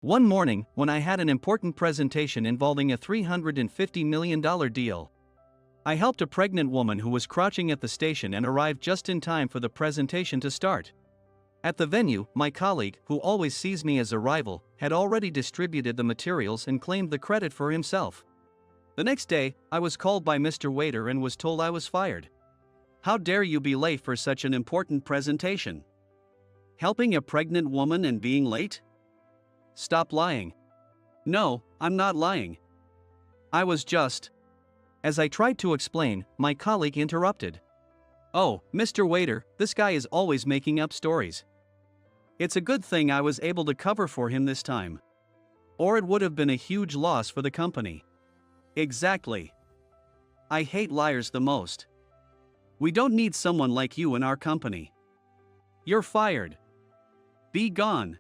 One morning, when I had an important presentation involving a $350 million deal, I helped a pregnant woman who was crouching at the station and arrived just in time for the presentation to start. At the venue, my colleague, who always sees me as a rival, had already distributed the materials and claimed the credit for himself. The next day, I was called by Mr. Waiter and was told I was fired. How dare you be late for such an important presentation? Helping a pregnant woman and being late? Stop lying. No, I'm not lying. I was just. As I tried to explain, my colleague interrupted. Oh, Mr. Waiter, this guy is always making up stories. It's a good thing I was able to cover for him this time. Or it would have been a huge loss for the company. Exactly. I hate liars the most. We don't need someone like you in our company. You're fired. Be gone.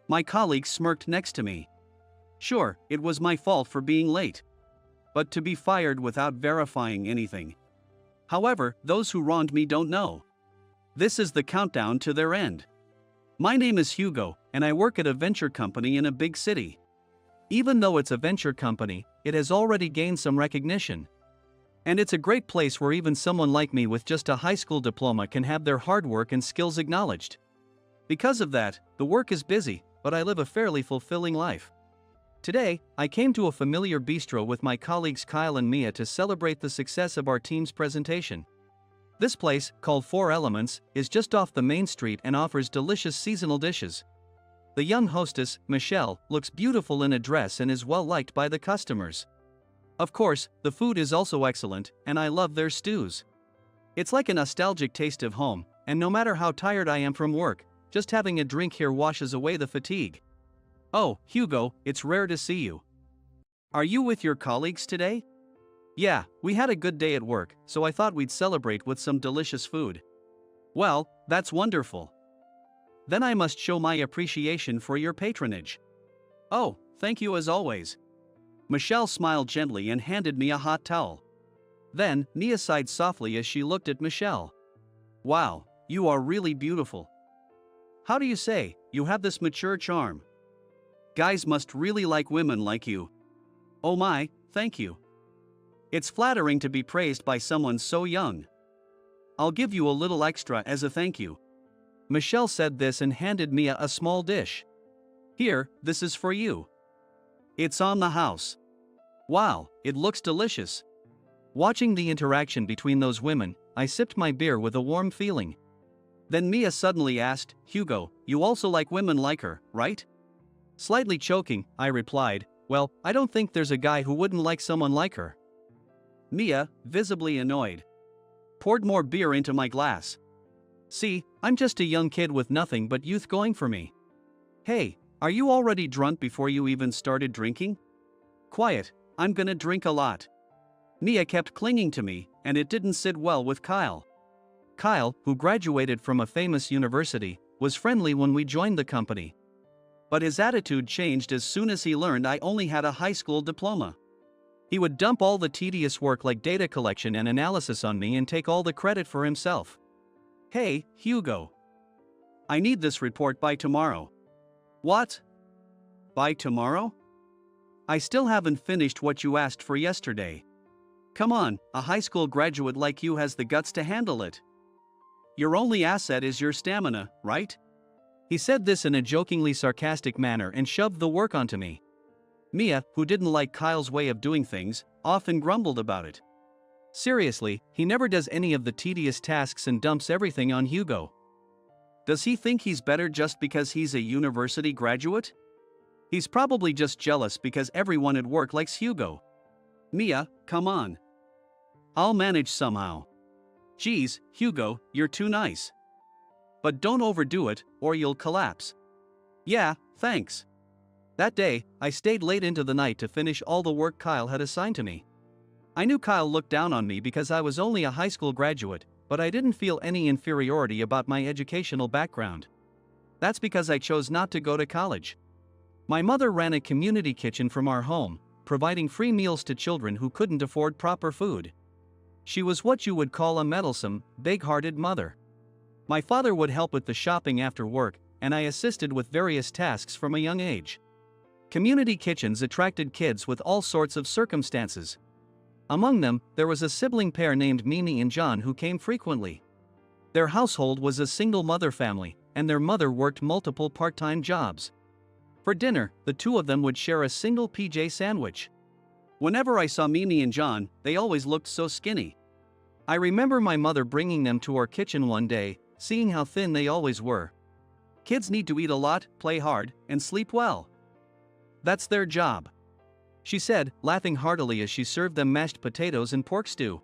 My colleague smirked next to me. Sure, it was my fault for being late. But to be fired without verifying anything. However, those who wronged me don't know. This is the countdown to their end. My name is Hugo, and I work at a venture company in a big city. Even though it's a venture company, it has already gained some recognition. And it's a great place where even someone like me with just a high school diploma can have their hard work and skills acknowledged. Because of that, the work is busy, but I live a fairly fulfilling life. Today, I came to a familiar bistro with my colleagues Kyle and Mia to celebrate the success of our team's presentation. This place, called Four Elements, is just off the main street and offers delicious seasonal dishes. The young hostess, Michelle, looks beautiful in a dress and is well liked by the customers. Of course, the food is also excellent, and I love their stews. It's like a nostalgic taste of home, and no matter how tired I am from work, just having a drink here washes away the fatigue. Oh, Hugo, it's rare to see you. Are you with your colleagues today? Yeah, we had a good day at work, so I thought we'd celebrate with some delicious food. Well, that's wonderful. Then I must show my appreciation for your patronage. Oh, thank you as always. Michelle smiled gently and handed me a hot towel. Then, Mia sighed softly as she looked at Michelle. Wow, you are really beautiful. How do you say, you have this mature charm? Guys must really like women like you. Oh my, thank you. It's flattering to be praised by someone so young. I'll give you a little extra as a thank you. Michelle said this and handed Mia a small dish. Here, this is for you. It's on the house. Wow, it looks delicious. Watching the interaction between those women, I sipped my beer with a warm feeling. Then Mia suddenly asked, Hugo, you also like women like her, right? Slightly choking, I replied, well, I don't think there's a guy who wouldn't like someone like her. Mia, visibly annoyed, poured more beer into my glass. See, I'm just a young kid with nothing but youth going for me. Hey, are you already drunk before you even started drinking? Quiet, I'm gonna drink a lot. Mia kept clinging to me, and it didn't sit well with Kyle. Kyle, who graduated from a famous university, was friendly when we joined the company. But his attitude changed as soon as he learned I only had a high school diploma. He would dump all the tedious work like data collection and analysis on me and take all the credit for himself. Hey, Hugo. I need this report by tomorrow. What? By tomorrow? I still haven't finished what you asked for yesterday. Come on, a high school graduate like you has the guts to handle it. Your only asset is your stamina, right? He said this in a jokingly sarcastic manner and shoved the work onto me. Mia, who didn't like Kyle's way of doing things, often grumbled about it. Seriously, he never does any of the tedious tasks and dumps everything on Hugo. Does he think he's better just because he's a university graduate? He's probably just jealous because everyone at work likes Hugo. Mia, come on. I'll manage somehow. Geez, Hugo, you're too nice. But don't overdo it, or you'll collapse. Yeah, thanks. That day, I stayed late into the night to finish all the work Kyle had assigned to me. I knew Kyle looked down on me because I was only a high school graduate, but I didn't feel any inferiority about my educational background. That's because I chose not to go to college. My mother ran a community kitchen from our home, providing free meals to children who couldn't afford proper food. She was what you would call a meddlesome, big-hearted mother. My father would help with the shopping after work, and I assisted with various tasks from a young age. Community kitchens attracted kids with all sorts of circumstances. Among them, there was a sibling pair named Mimi and John who came frequently. Their household was a single-mother family, and their mother worked multiple part-time jobs. For dinner, the two of them would share a single PJ sandwich. Whenever I saw Mimi and John, they always looked so skinny. I remember my mother bringing them to our kitchen one day, seeing how thin they always were. Kids need to eat a lot, play hard, and sleep well. That's their job, she said, laughing heartily as she served them mashed potatoes and pork stew.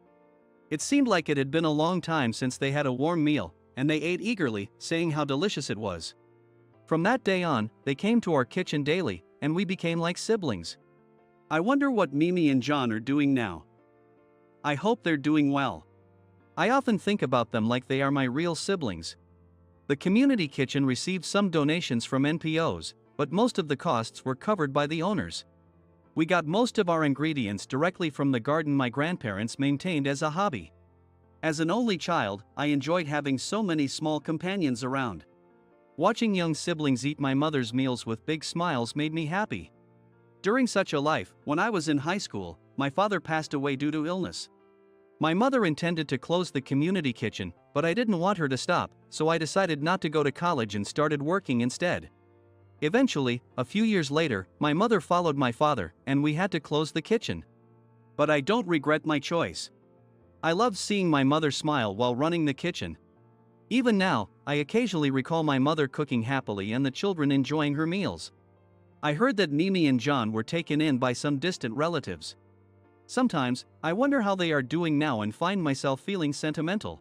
It seemed like it had been a long time since they had a warm meal, and they ate eagerly, saying how delicious it was. From that day on, they came to our kitchen daily, and we became like siblings. I wonder what Mimi and John are doing now. I hope they're doing well. I often think about them like they are my real siblings. The community kitchen received some donations from NPOs, but most of the costs were covered by the owners. We got most of our ingredients directly from the garden my grandparents maintained as a hobby. As an only child, I enjoyed having so many small companions around. Watching young siblings eat my mother's meals with big smiles made me happy. During such a life, when I was in high school, my father passed away due to illness. My mother intended to close the community kitchen, but I didn't want her to stop, so I decided not to go to college and started working instead. Eventually, a few years later, my mother followed my father, and we had to close the kitchen. But I don't regret my choice. I loved seeing my mother smile while running the kitchen. Even now, I occasionally recall my mother cooking happily and the children enjoying her meals. I heard that Mimi and John were taken in by some distant relatives. Sometimes, I wonder how they are doing now and find myself feeling sentimental.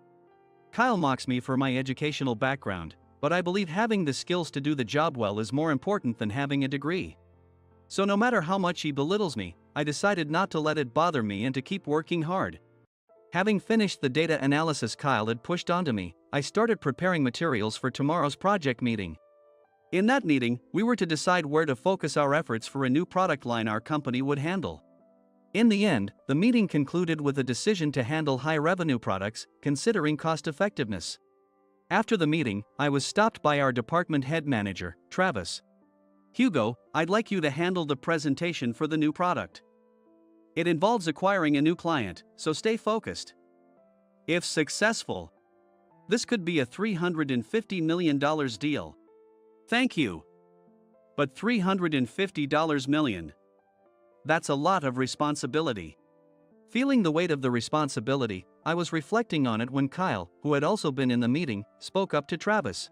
Kyle mocks me for my educational background, but I believe having the skills to do the job well is more important than having a degree. So no matter how much he belittles me, I decided not to let it bother me and to keep working hard. Having finished the data analysis Kyle had pushed onto me, I started preparing materials for tomorrow's project meeting. In that meeting, we were to decide where to focus our efforts for a new product line our company would handle. In the end, the meeting concluded with a decision to handle high-revenue products, considering cost-effectiveness. After the meeting, I was stopped by our department head manager, Travis. "Hugo, I'd like you to handle the presentation for the new product. It involves acquiring a new client, so stay focused. If successful, this could be a $350 million deal." "Thank you. But $350 million. That's a lot of responsibility." Feeling the weight of the responsibility, I was reflecting on it when Kyle, who had also been in the meeting, spoke up to Travis.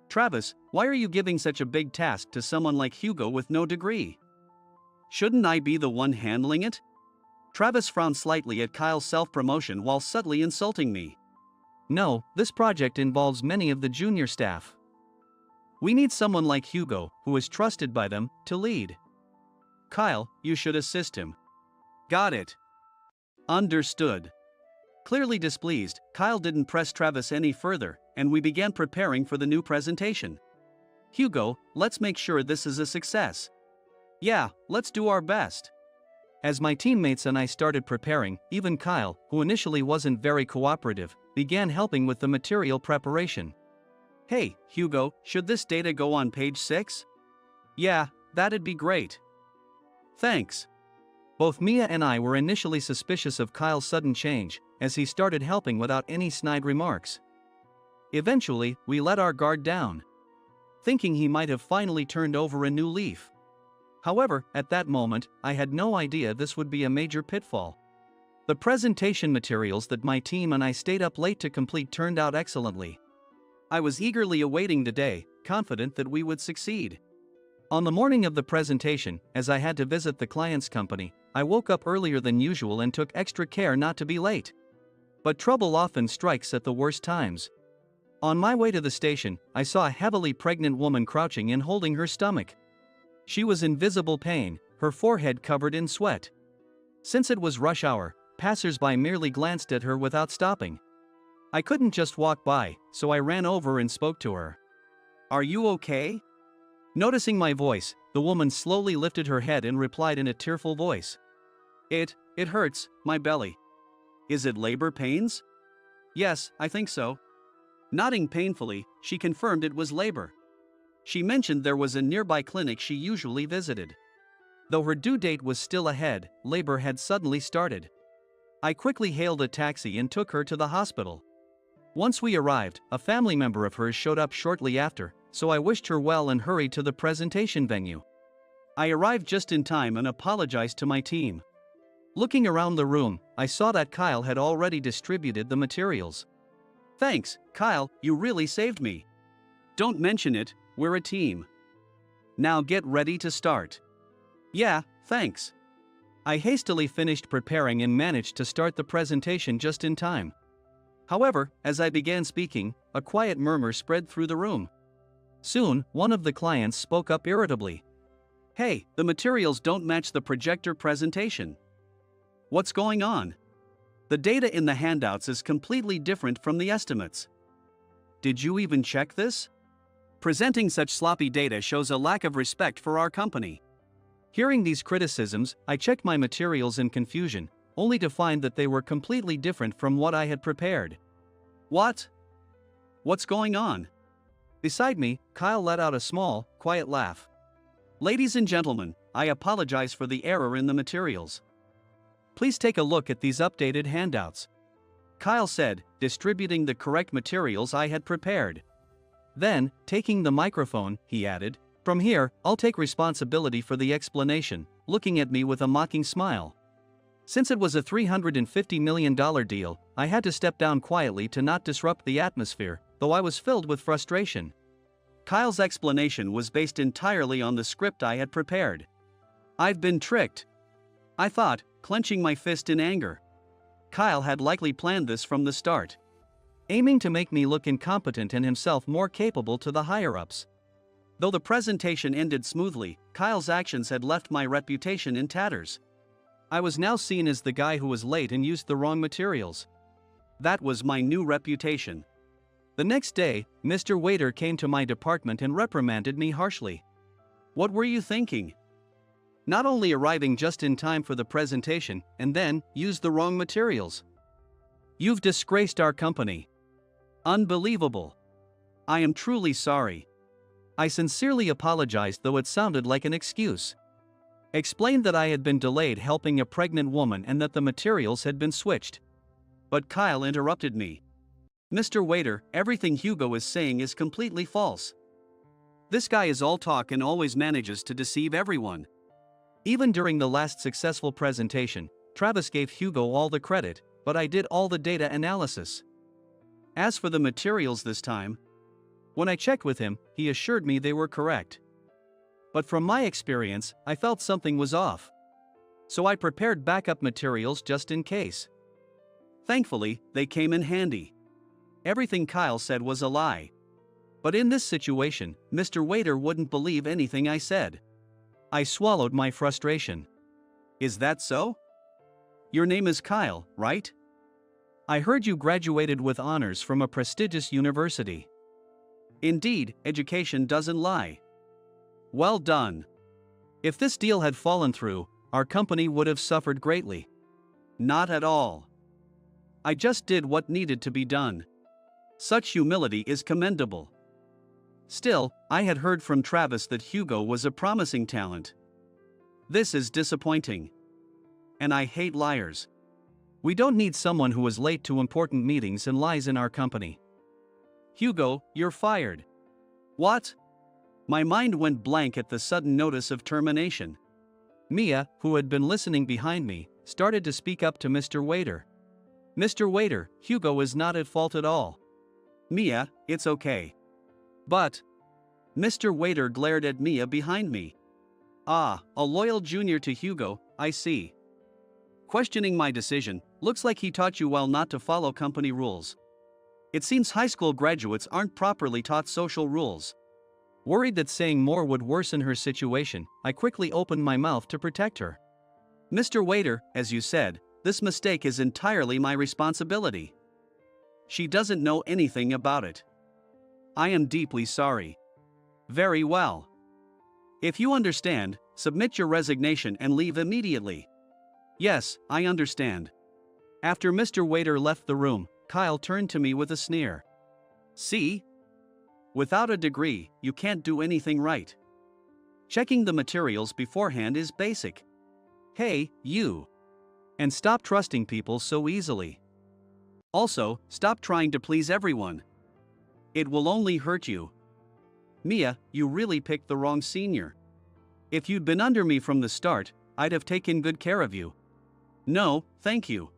"Travis, why are you giving such a big task to someone like Hugo with no degree? Shouldn't I be the one handling it?" Travis frowned slightly at Kyle's self-promotion while subtly insulting me. "No, this project involves many of the junior staff. We need someone like Hugo, who is trusted by them, to lead. Kyle, you should assist him." "Got it. Understood." Clearly displeased, Kyle didn't press Travis any further, and we began preparing for the new presentation. "Hugo, let's make sure this is a success." "Yeah, let's do our best." As my teammates and I started preparing, even Kyle, who initially wasn't very cooperative, began helping with the material preparation. "Hey, Hugo, should this data go on page 6? "Yeah, that'd be great." "Thanks." Both Mia and I were initially suspicious of Kyle's sudden change, as he started helping without any snide remarks. Eventually, we let our guard down, thinking he might have finally turned over a new leaf. However, at that moment, I had no idea this would be a major pitfall. The presentation materials that my team and I stayed up late to complete turned out excellently. I was eagerly awaiting the day, confident that we would succeed. On the morning of the presentation, as I had to visit the client's company, I woke up earlier than usual and took extra care not to be late. But trouble often strikes at the worst times. On my way to the station, I saw a heavily pregnant woman crouching and holding her stomach. She was in visible pain, her forehead covered in sweat. Since it was rush hour, passers-by merely glanced at her without stopping. I couldn't just walk by, so I ran over and spoke to her. "Are you okay?" Noticing my voice, the woman slowly lifted her head and replied in a tearful voice. It hurts, my belly." "Is it labor pains?" "Yes, I think so." Nodding painfully, she confirmed it was labor. She mentioned there was a nearby clinic she usually visited. Though her due date was still ahead, labor had suddenly started. I quickly hailed a taxi and took her to the hospital. Once we arrived, a family member of hers showed up shortly after, so I wished her well and hurried to the presentation venue. I arrived just in time and apologized to my team. Looking around the room, I saw that Kyle had already distributed the materials. "Thanks, Kyle, you really saved me. Don't mention it, we're a team. Now get ready to start." "Yeah, thanks." I hastily finished preparing and managed to start the presentation just in time. However, as I began speaking, a quiet murmur spread through the room. Soon, one of the clients spoke up irritably. "Hey, the materials don't match the projector presentation. What's going on? The data in the handouts is completely different from the estimates. Did you even check this? Presenting such sloppy data shows a lack of respect for our company." Hearing these criticisms, I checked my materials in confusion, only to find that they were completely different from what I had prepared. "What? What's going on?" Beside me, Kyle let out a small, quiet laugh. "Ladies and gentlemen, I apologize for the error in the materials. Please take a look at these updated handouts," Kyle said, distributing the correct materials I had prepared. Then, taking the microphone, he added, "From here, I'll take responsibility for the explanation," looking at me with a mocking smile. Since it was a $350 million deal, I had to step down quietly to not disrupt the atmosphere, though I was filled with frustration. Kyle's explanation was based entirely on the script I had prepared. "I've been tricked," I thought, clenching my fist in anger. Kyle had likely planned this from the start, aiming to make me look incompetent and himself more capable to the higher-ups. Though the presentation ended smoothly, Kyle's actions had left my reputation in tatters. I was now seen as the guy who was late and used the wrong materials. That was my new reputation. The next day, Mr. Waiter came to my department and reprimanded me harshly. "What were you thinking? Not only arriving just in time for the presentation, and then used the wrong materials. You've disgraced our company. Unbelievable. I am truly sorry." I sincerely apologized, though it sounded like an excuse. Explained that I had been delayed helping a pregnant woman and that the materials had been switched. But Kyle interrupted me. "Mr. Waiter, everything Hugo is saying is completely false. This guy is all talk and always manages to deceive everyone." Even during the last successful presentation, Travis gave Hugo all the credit, but I did all the data analysis. As for the materials this time, when I checked with him, he assured me they were correct. But from my experience, I felt something was off. So I prepared backup materials just in case. Thankfully, they came in handy. Everything Kyle said was a lie. But in this situation, Mr. Waiter wouldn't believe anything I said. I swallowed my frustration. "Is that so? Your name is Kyle, right? I heard you graduated with honors from a prestigious university." "Indeed, education doesn't lie." "Well done. If this deal had fallen through, our company would have suffered greatly." "Not at all. I just did what needed to be done." Such humility is commendable. Still, I had heard from Travis that Hugo was a promising talent. This is disappointing. And I hate liars. We don't need someone who is late to important meetings and lies in our company. "Hugo, you're fired." "What?" My mind went blank at the sudden notice of termination. Mia, who had been listening behind me, started to speak up to Mr. Waiter. "Mr. Waiter, Hugo is not at fault at all." "Mia, it's okay." "But..." Mr. Waiter glared at Mia behind me. "Ah, a loyal junior to Hugo, I see. Questioning my decision, looks like he taught you well not to follow company rules. It seems high school graduates aren't properly taught social rules." Worried that saying more would worsen her situation, I quickly opened my mouth to protect her. "Mr. Waiter, as you said, this mistake is entirely my responsibility. She doesn't know anything about it. I am deeply sorry." "Very well. If you understand, submit your resignation and leave immediately." "Yes, I understand." After Mr. Waiter left the room, Kyle turned to me with a sneer. "See? Without a degree, you can't do anything right. Checking the materials beforehand is basic. Hey, you. And stop trusting people so easily. Also, stop trying to please everyone. It will only hurt you. Mia, you really picked the wrong senior. If you'd been under me from the start, I'd have taken good care of you. No, thank you.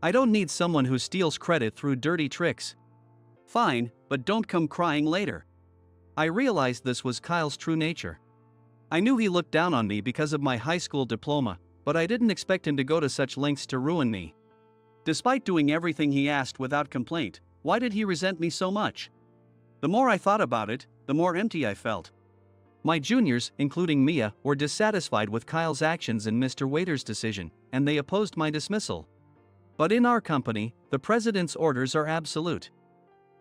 I don't need someone who steals credit through dirty tricks. Fine, but don't come crying later. I realized this was Kyle's true nature. I knew he looked down on me because of my high school diploma, but I didn't expect him to go to such lengths to ruin me. Despite doing everything he asked without complaint, why did he resent me so much? The more I thought about it, the more empty I felt. My juniors, including Mia, were dissatisfied with Kyle's actions and Mr. Waiter's decision, and they opposed my dismissal. But in our company, the president's orders are absolute.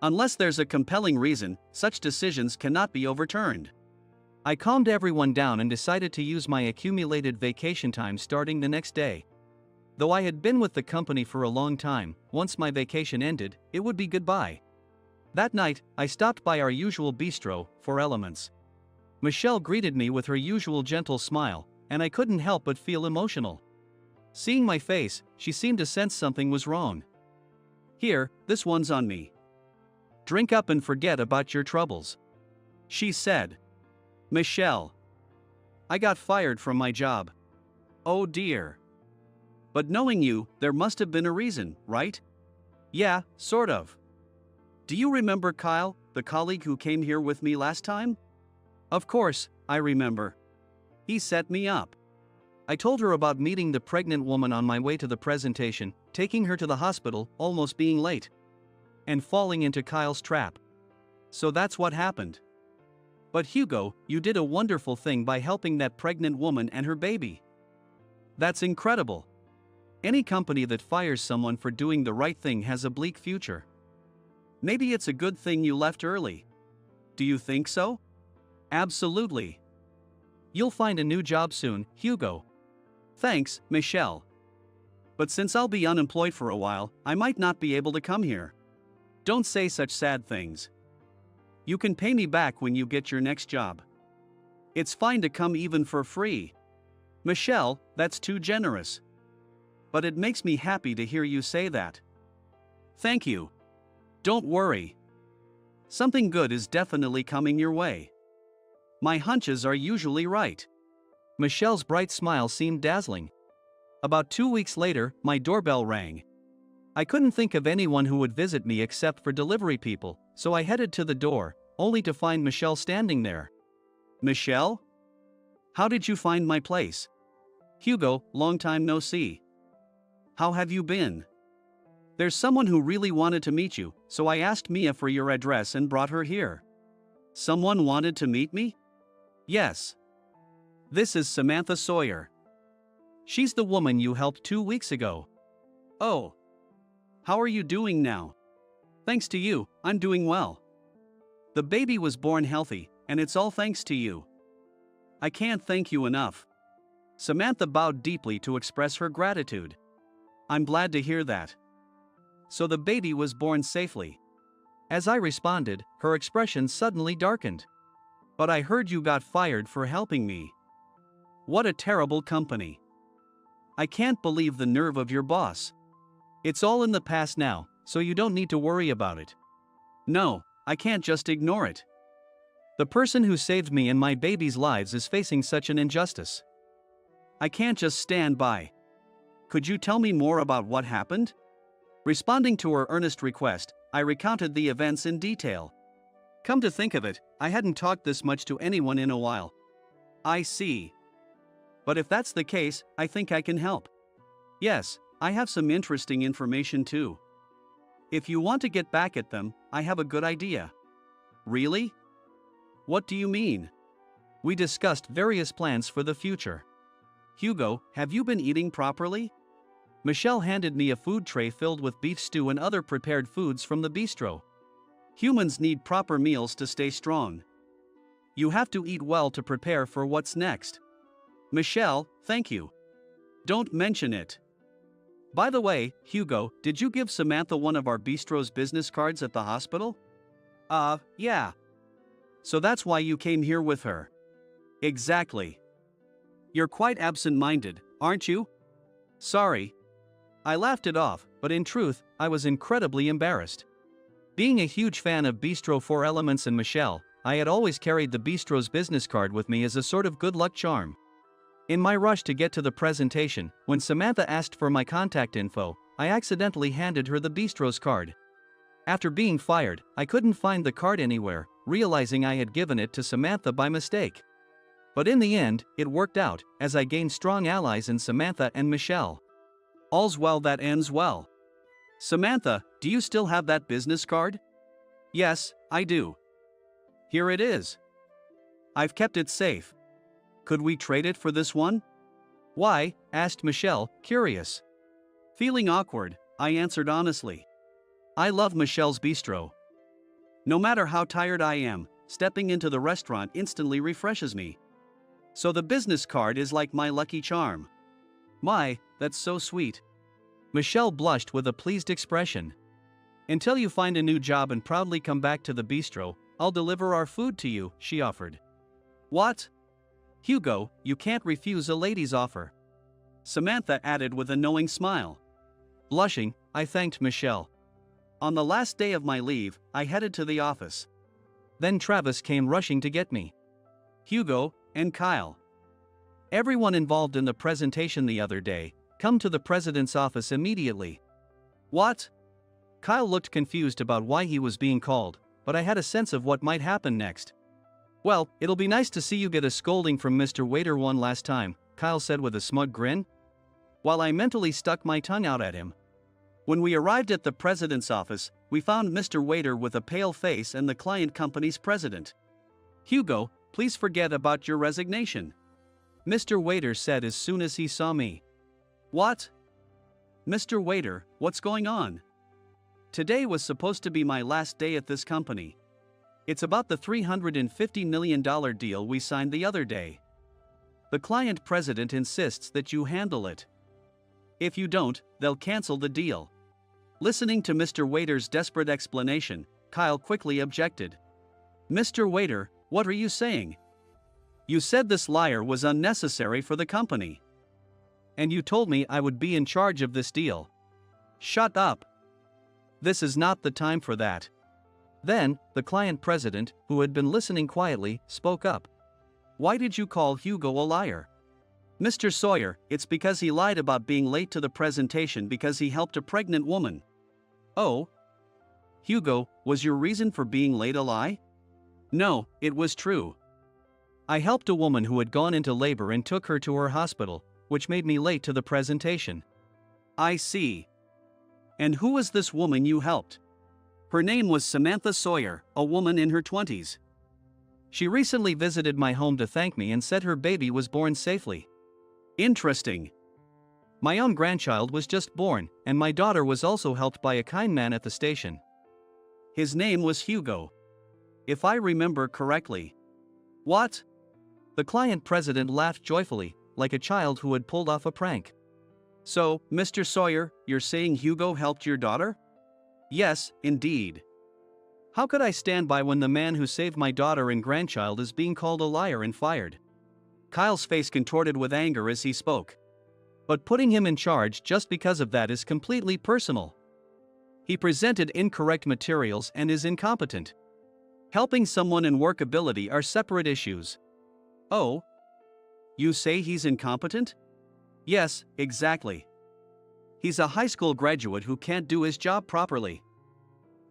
Unless there's a compelling reason, such decisions cannot be overturned. I calmed everyone down and decided to use my accumulated vacation time starting the next day. Though I had been with the company for a long time, once my vacation ended, it would be goodbye. That night, I stopped by our usual bistro, for elements. Michelle greeted me with her usual gentle smile, and I couldn't help but feel emotional. Seeing my face, she seemed to sense something was wrong. Here, this one's on me. Drink up and forget about your troubles, she said. Michelle. I got fired from my job. Oh dear. But knowing you, there must have been a reason, right? Yeah, sort of. Do you remember Kyle, the colleague who came here with me last time? Of course, I remember. He set me up. I told her about meeting the pregnant woman on my way to the presentation, taking her to the hospital, almost being late, and falling into Kyle's trap. So that's what happened. But Hugo, you did a wonderful thing by helping that pregnant woman and her baby. That's incredible. Any company that fires someone for doing the right thing has a bleak future. Maybe it's a good thing you left early. Do you think so? Absolutely. You'll find a new job soon, Hugo. Thanks, Michelle. But since I'll be unemployed for a while, I might not be able to come here. Don't say such sad things. You can pay me back when you get your next job. It's fine to come even for free. Michelle, that's too generous. But it makes me happy to hear you say that. Thank you. Don't worry. Something good is definitely coming your way. My hunches are usually right. Michelle's bright smile seemed dazzling. About 2 weeks later, my doorbell rang. I couldn't think of anyone who would visit me except for delivery people, so I headed to the door, only to find Michelle standing there. Michelle? How did you find my place? Hugo, long time no see. How have you been? There's someone who really wanted to meet you, so I asked Mia for your address and brought her here. Someone wanted to meet me? Yes. This is Samantha Sawyer. She's the woman you helped 2 weeks ago. Oh. How are you doing now? Thanks to you, I'm doing well. The baby was born healthy, and it's all thanks to you. I can't thank you enough. Samantha bowed deeply to express her gratitude. I'm glad to hear that. So the baby was born safely. As I responded, her expression suddenly darkened. But I heard you got fired for helping me. What a terrible company. I can't believe the nerve of your boss. It's all in the past now, so you don't need to worry about it. No, I can't just ignore it. The person who saved me and my baby's lives is facing such an injustice. I can't just stand by. Could you tell me more about what happened? Responding to her earnest request, I recounted the events in detail. Come to think of it, I hadn't talked this much to anyone in a while. I see. But if that's the case, I think I can help. Yes, I have some interesting information too. If you want to get back at them, I have a good idea. Really? What do you mean? We discussed various plans for the future. Hugo, have you been eating properly? Michelle handed me a food tray filled with beef stew and other prepared foods from the bistro. Humans need proper meals to stay strong. You have to eat well to prepare for what's next. Michelle, thank you. Don't mention it. By the way, Hugo, did you give Samantha one of our bistro's business cards at the hospital? Yeah. So that's why you came here with her. Exactly. You're quite absent-minded, aren't you? Sorry. I laughed it off, but in truth, I was incredibly embarrassed. Being a huge fan of Bistro 4 Elements and Michelle, I had always carried the Bistro's business card with me as a sort of good luck charm. In my rush to get to the presentation, when Samantha asked for my contact info, I accidentally handed her the Bistro's card. After being fired, I couldn't find the card anywhere, realizing I had given it to Samantha by mistake. But in the end, it worked out, as I gained strong allies in Samantha and Michelle. All's well that ends well. Samantha, do you still have that business card? Yes, I do. Here it is. I've kept it safe. Could we trade it for this one? Why? Asked Michelle, curious. Feeling awkward, I answered honestly. I love Michelle's Bistro. No matter how tired I am, stepping into the restaurant instantly refreshes me. So the business card is like my lucky charm. My, that's so sweet. Michelle blushed with a pleased expression. Until you find a new job and proudly come back to the bistro, I'll deliver our food to you, she offered. What? Hugo, you can't refuse a lady's offer. Samantha added with a knowing smile. Blushing, I thanked Michelle. On the last day of my leave, I headed to the office. Then Travis came rushing to get me. Hugo, and Kyle. Everyone involved in the presentation the other day, come to the president's office immediately. What? Kyle looked confused about why he was being called, but I had a sense of what might happen next. Well, it'll be nice to see you get a scolding from Mr. Waiter one last time, Kyle said with a smug grin. While I mentally stuck my tongue out at him. When we arrived at the president's office, we found Mr. Waiter with a pale face and the client company's president. Hugo, please forget about your resignation. Mr. Waiter said as soon as he saw me. What? Mr. Waiter, what's going on? Today was supposed to be my last day at this company. It's about the $350 million deal we signed the other day. The client president insists that you handle it. If you don't, they'll cancel the deal. Listening to Mr. Waiter's desperate explanation, Kyle quickly objected. Mr. Waiter, what are you saying? You said this liar was unnecessary for the company. And you told me I would be in charge of this deal. Shut up. This is not the time for that. Then, the client president, who had been listening quietly, spoke up. Why did you call Hugo a liar? Mr. Sawyer, it's because he lied about being late to the presentation because he helped a pregnant woman. Oh? Hugo, was your reason for being late a lie? No, it was true. I helped a woman who had gone into labor and took her to her hospital, which made me late to the presentation. I see. And who was this woman you helped? Her name was Samantha Sawyer, a woman in her 20s. She recently visited my home to thank me and said her baby was born safely. Interesting. My own grandchild was just born, and my daughter was also helped by a kind man at the station. His name was Hugo. If I remember correctly. What? The client president laughed joyfully, like a child who had pulled off a prank. So, Mr. Sawyer, you're saying Hugo helped your daughter? Yes, indeed. How could I stand by when the man who saved my daughter and grandchild is being called a liar and fired? Kyle's face contorted with anger as he spoke. But putting him in charge just because of that is completely personal. He presented incorrect materials and is incompetent. Helping someone and workability are separate issues. Oh? You say he's incompetent? Yes, exactly. He's a high school graduate who can't do his job properly.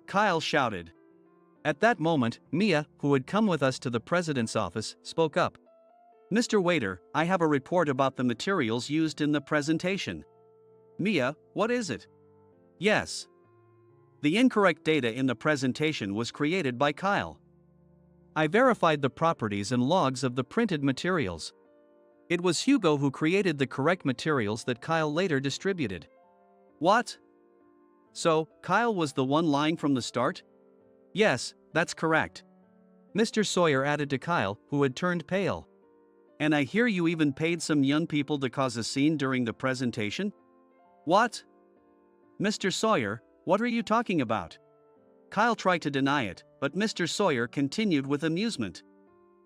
Kyle shouted. At that moment, Mia, who had come with us to the president's office, spoke up. Mr. Waiter, I have a report about the materials used in the presentation. Mia, what is it? Yes. The incorrect data in the presentation was created by Kyle. I verified the properties and logs of the printed materials. It was Hugo who created the correct materials that Kyle later distributed. What? So, Kyle was the one lying from the start? Yes, that's correct. Mr. Sawyer added to Kyle, who had turned pale. And I hear you even paid some young people to cause a scene during the presentation? What? Mr. Sawyer, what are you talking about? Kyle tried to deny it, but Mr. Sawyer continued with amusement.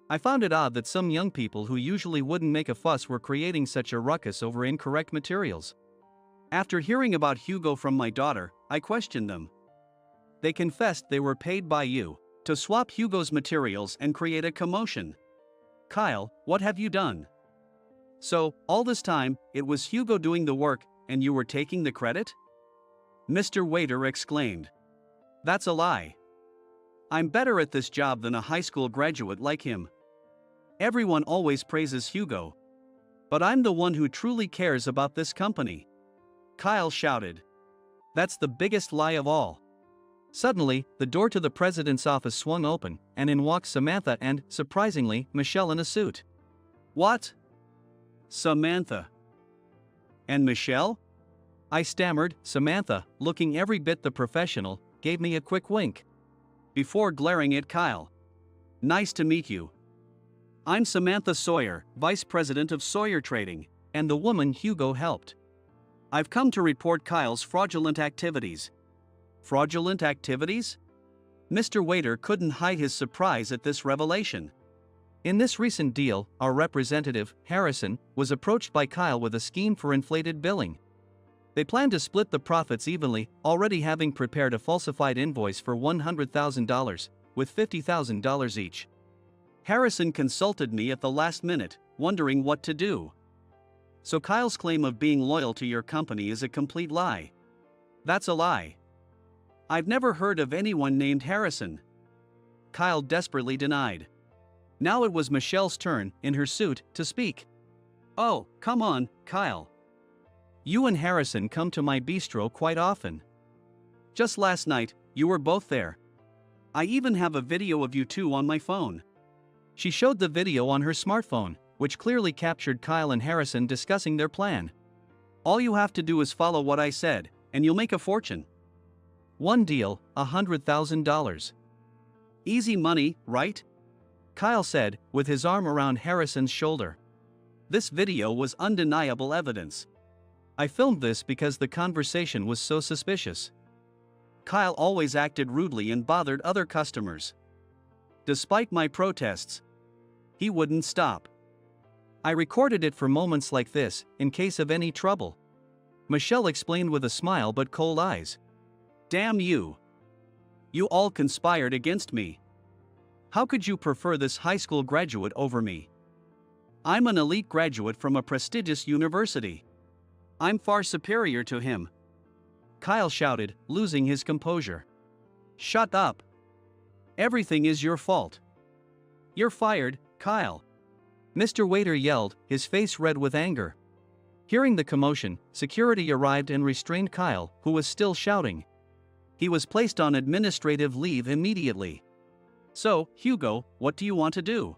I found it odd that some young people who usually wouldn't make a fuss were creating such a ruckus over incorrect materials. After hearing about Hugo from my daughter, I questioned them. They confessed they were paid by you to swap Hugo's materials and create a commotion. Kyle, what have you done? So, all this time, it was Hugo doing the work, and you were taking the credit? Mr. Waiter exclaimed. That's a lie. I'm better at this job than a high school graduate like him. Everyone always praises Hugo. But I'm the one who truly cares about this company. Kyle shouted. That's the biggest lie of all. Suddenly, the door to the president's office swung open, and in walked Samantha and, surprisingly, Michelle in a suit. What? Samantha. And Michelle? I stammered. Samantha, looking every bit the professional, gave me a quick wink. Before glaring at Kyle. Nice to meet you. I'm Samantha Sawyer, Vice President of Sawyer Trading, and the woman Hugo helped. I've come to report Kyle's fraudulent activities. Fraudulent activities? Mr. Waiter couldn't hide his surprise at this revelation. In this recent deal, our representative, Harrison, was approached by Kyle with a scheme for inflated billing. They planned to split the profits evenly, already having prepared a falsified invoice for $100,000, with $50,000 each. Harrison consulted me at the last minute, wondering what to do. So Kyle's claim of being loyal to your company is a complete lie. That's a lie. I've never heard of anyone named Harrison. Kyle desperately denied. Now it was Michelle's turn, in her suit, to speak. Oh, come on, Kyle. You and Harrison come to my bistro quite often. Just last night, you were both there. I even have a video of you two on my phone. She showed the video on her smartphone, which clearly captured Kyle and Harrison discussing their plan. All you have to do is follow what I said, and you'll make a fortune. One deal, $100,000. Easy money, right? Kyle said, with his arm around Harrison's shoulder. This video was undeniable evidence. I filmed this because the conversation was so suspicious. Kyle always acted rudely and bothered other customers. Despite my protests, he wouldn't stop. I recorded it for moments like this, in case of any trouble. Michelle explained with a smile but cold eyes. Damn you. You all conspired against me. How could you prefer this high school graduate over me? I'm an elite graduate from a prestigious university. I'm far superior to him. Kyle shouted, losing his composure. Shut up. Everything is your fault. You're fired, Kyle. Mr. Waiter yelled, his face red with anger. Hearing the commotion, security arrived and restrained Kyle, who was still shouting. He was placed on administrative leave immediately. So, Hugo, what do you want to do?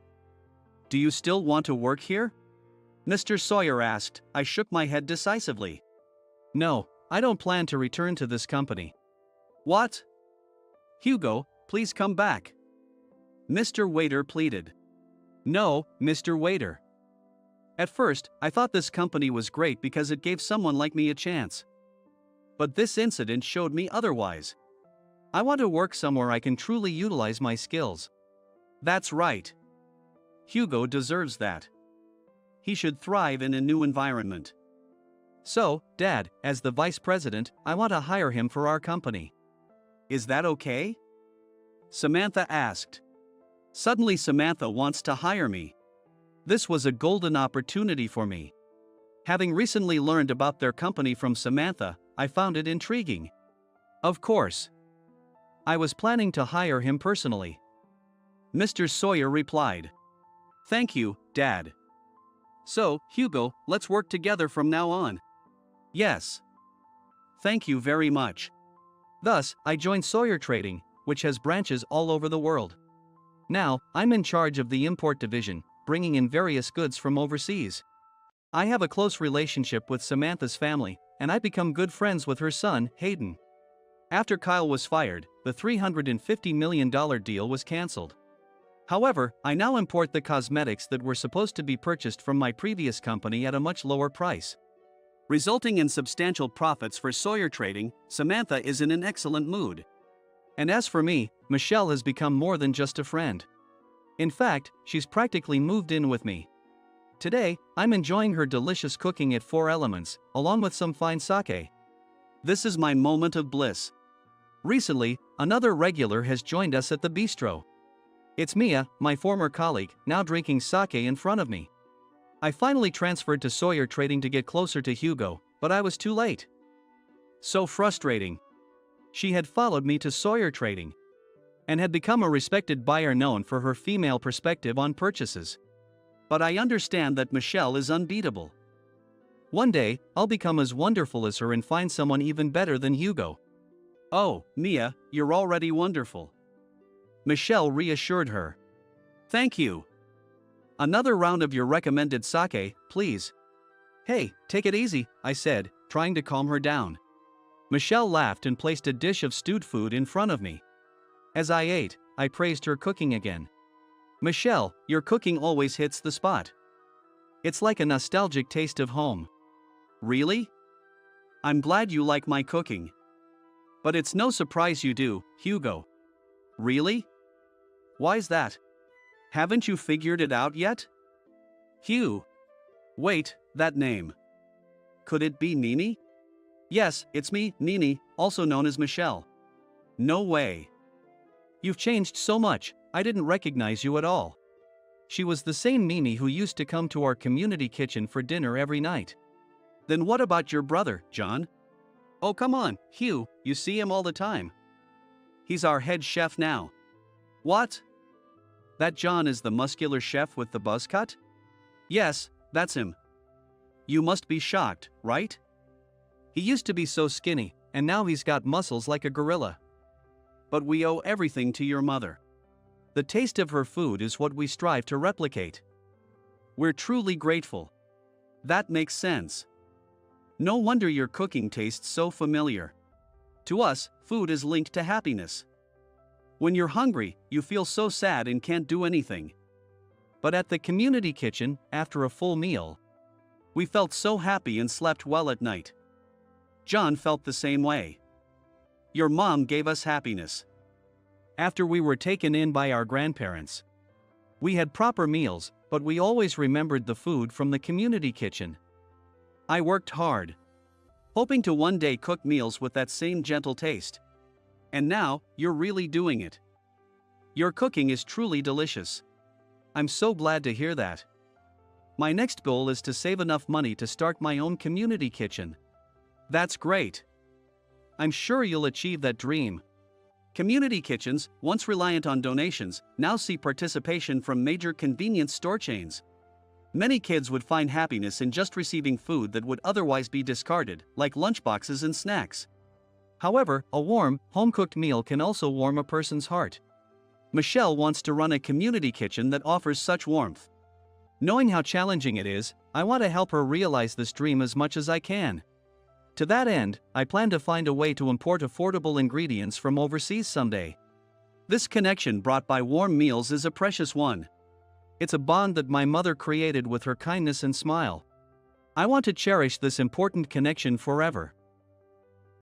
Do you still want to work here? Mr. Sawyer asked. I shook my head decisively. No, I don't plan to return to this company. What? Hugo, please come back. Mr. Waiter pleaded. No, Mr. Waiter. At first, I thought this company was great because it gave someone like me a chance. But this incident showed me otherwise. I want to work somewhere I can truly utilize my skills. That's right. Hugo deserves that. He should thrive in a new environment. So, Dad, as the vice president, I want to hire him for our company. Is that okay? Samantha asked. Suddenly Samantha wants to hire me. This was a golden opportunity for me. Having recently learned about their company from Samantha, I found it intriguing. Of course. I was planning to hire him personally. Mr. Sawyer replied. Thank you, Dad. So, Hugo, let's work together from now on. Yes. Thank you very much. Thus, I joined Sawyer Trading, which has branches all over the world. Now, I'm in charge of the import division, bringing in various goods from overseas. I have a close relationship with Samantha's family, and I become good friends with her son, Hayden. After Kyle was fired, the $350 million deal was cancelled. However, I now import the cosmetics that were supposed to be purchased from my previous company at a much lower price. Resulting in substantial profits for Sawyer Trading, Samantha is in an excellent mood. And as for me, Michelle has become more than just a friend. In fact, she's practically moved in with me. Today, I'm enjoying her delicious cooking at Four Elements, along with some fine sake. This is my moment of bliss. Recently, another regular has joined us at the bistro. It's Mia, my former colleague, now drinking sake in front of me. I finally transferred to Sawyer Trading to get closer to Hugo, but I was too late. So frustrating. She had followed me to Sawyer Trading and had become a respected buyer known for her female perspective on purchases. But I understand that Michelle is unbeatable. One day, I'll become as wonderful as her and find someone even better than Hugo. Oh, Mia, you're already wonderful. Michelle reassured her. Thank you. Another round of your recommended sake, please. Hey, take it easy, I said, trying to calm her down. Michelle laughed and placed a dish of stewed food in front of me. As I ate, I praised her cooking again. Michelle, your cooking always hits the spot. It's like a nostalgic taste of home. Really? I'm glad you like my cooking. But it's no surprise you do, Hugo. Really? Why's that? Haven't you figured it out yet? Hugh. Wait, that name. Could it be Nini? Yes, it's me, Nini, also known as Michelle. No way. You've changed so much, I didn't recognize you at all. She was the same Mimi who used to come to our community kitchen for dinner every night. Then what about your brother, John? Oh come on, Hugh, you see him all the time. He's our head chef now. What? That John is the muscular chef with the buzz cut? Yes, that's him. You must be shocked, right? He used to be so skinny, and now he's got muscles like a gorilla. But we owe everything to your mother. The taste of her food is what we strive to replicate. We're truly grateful. That makes sense. No wonder your cooking tastes so familiar. To us, food is linked to happiness. When you're hungry, you feel so sad and can't do anything. But at the community kitchen, after a full meal, we felt so happy and slept well at night. John felt the same way. Your mom gave us happiness. After we were taken in by our grandparents, we had proper meals, but we always remembered the food from the community kitchen. I worked hard, hoping to one day cook meals with that same gentle taste. And now, you're really doing it. Your cooking is truly delicious. I'm so glad to hear that. My next goal is to save enough money to start my own community kitchen. That's great. I'm sure you'll achieve that dream. Community kitchens, once reliant on donations, now see participation from major convenience store chains. Many kids would find happiness in just receiving food that would otherwise be discarded, like lunchboxes and snacks. However, a warm, home-cooked meal can also warm a person's heart. Michelle wants to run a community kitchen that offers such warmth. Knowing how challenging it is, I want to help her realize this dream as much as I can. To that end, I plan to find a way to import affordable ingredients from overseas someday. This connection brought by warm meals is a precious one. It's a bond that my mother created with her kindness and smile. I want to cherish this important connection forever.